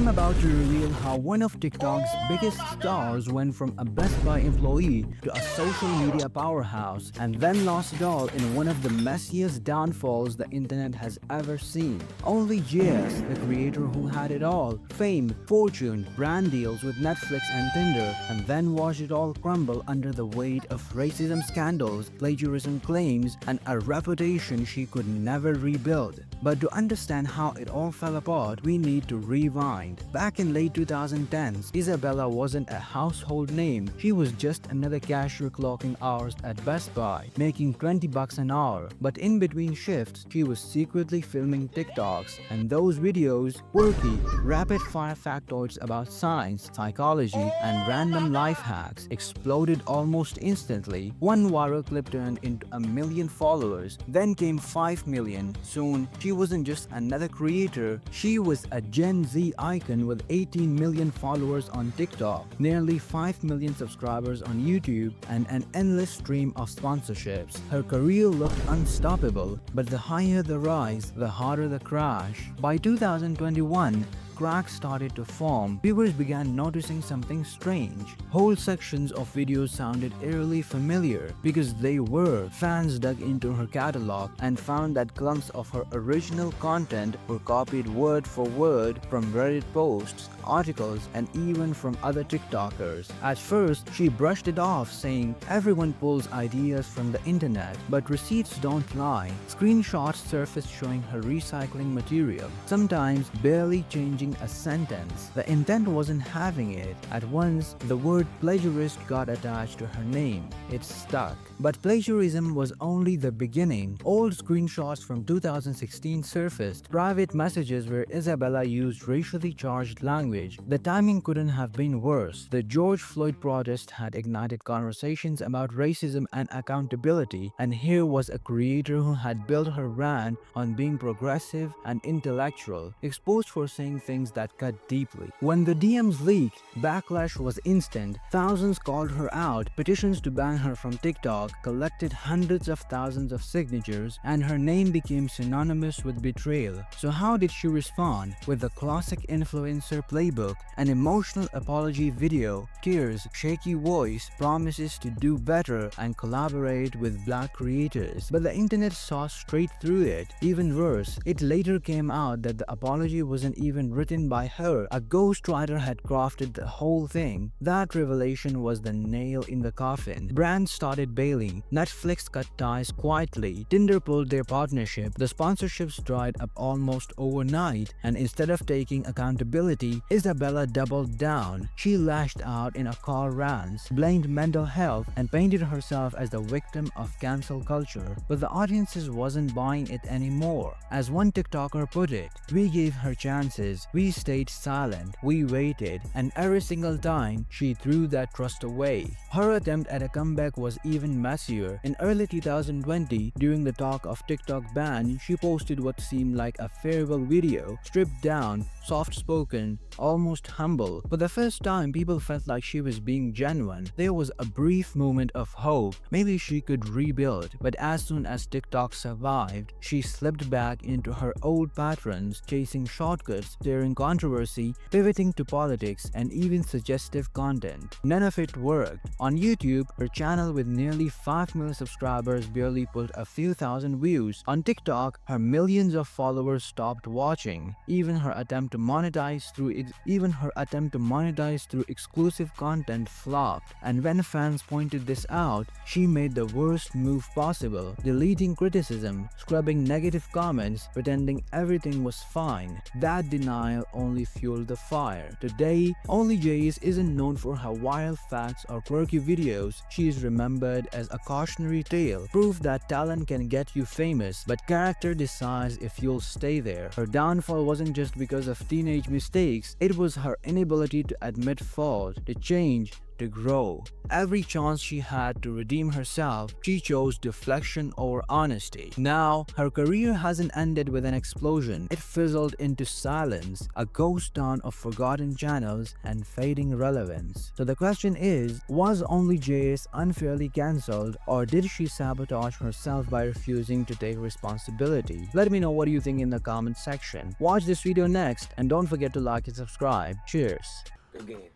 I'm about to reveal how one of TikTok's biggest stars went from a Best Buy employee to a social media powerhouse and then lost it all in one of the messiest downfalls the internet has ever seen. OnlyJayus, the creator who had it all, fame, fortune, brand deals with Netflix and Tinder, and then watched it all crumble under the weight of racism scandals, plagiarism claims, and a reputation she could never rebuild. But to understand how it all fell apart, we need to rewind. Back in late 2010s, Isabella wasn't a household name. She was just another cashier clocking hours at Best Buy, making $20 an hour. But in between shifts, she was secretly filming TikToks, and those videos, quirky, rapid-fire factoids about science, psychology, and random life hacks, exploded almost instantly. One viral clip turned into 1 million followers, then came 5 million. Soon, she wasn't just another creator, she was a Gen Z icon with 18 million followers on TikTok, nearly 5 million subscribers on YouTube, and an endless stream of sponsorships. Her career looked unstoppable, but the higher the rise, the harder the crash. By 2021, cracks started to form. Viewers began noticing something strange. Whole sections of videos sounded eerily familiar because they were. Fans dug into her catalog and found that clumps of her original content were copied word for word from Reddit posts, articles, and even from other TikTokers. At first, she brushed it off, saying, "Everyone pulls ideas from the internet, but receipts don't lie." Screenshots surfaced showing her recycling material, sometimes barely changing a sentence. The intent wasn't having it. At once, the word plagiarist got attached to her name. It stuck. But plagiarism was only the beginning. Old screenshots from 2016 surfaced, private messages where Isabella used racially charged language. The timing couldn't have been worse. The George Floyd protest had ignited conversations about racism and accountability, and here was a creator who had built her brand on being progressive and intellectual, exposed for saying things that cut deeply. When the DMs leaked, backlash was instant. Thousands called her out, petitions to ban her from TikTok collected hundreds of thousands of signatures, and her name became synonymous with betrayal. So how did she respond? With the classic influencer playbook, an emotional apology video, tears, shaky voice, promises to do better and collaborate with black creators. But the internet saw straight through it. Even worse, it later came out that the apology wasn't even written by her. A ghostwriter had crafted the whole thing. That revelation was the nail in the coffin. Brands started bailing. Netflix cut ties quietly. Tinder pulled their partnership. The sponsorships dried up almost overnight. And instead of taking accountability, Isabella doubled down. She lashed out in a car rants, blamed mental health, and painted herself as the victim of cancel culture. But the audiences wasn't buying it anymore. As one TikToker put it, "We gave her chances. We stayed silent, we waited, and every single time, she threw that trust away." Her attempt at a comeback was even messier. In early 2020, during the talk of TikTok ban, she posted what seemed like a farewell video, stripped down, soft-spoken, almost humble. For the first time, people felt like she was being genuine. There was a brief moment of hope. Maybe she could rebuild. But as soon as TikTok survived, she slipped back into her old patterns, chasing shortcuts, stirring controversy, pivoting to politics, and even suggestive content. None of it worked. On YouTube, her channel with nearly 5 million subscribers barely pulled a few thousand views. On TikTok, her millions of followers stopped watching. Even her attempt to monetize through exclusive content flopped. And when fans pointed this out, she made the worst move possible, deleting criticism, scrubbing negative comments, pretending everything was fine. That denial only fueled the fire. Today, OnlyJayus isn't known for her wild facts or quirky videos. She is remembered as a cautionary tale, proof that talent can get you famous, but character decides if you'll stay there. Her downfall wasn't just because of teenage mistakes, it was her inability to admit fault, to change, to grow. Every chance she had to redeem herself, she chose deflection over honesty. Now, her career hasn't ended with an explosion. It fizzled into silence, a ghost town of forgotten channels and fading relevance. So the question is, was OnlyJayus unfairly cancelled, or did she sabotage herself by refusing to take responsibility? Let me know what you think in the comment section. Watch this video next and don't forget to like and subscribe. Cheers. Good game.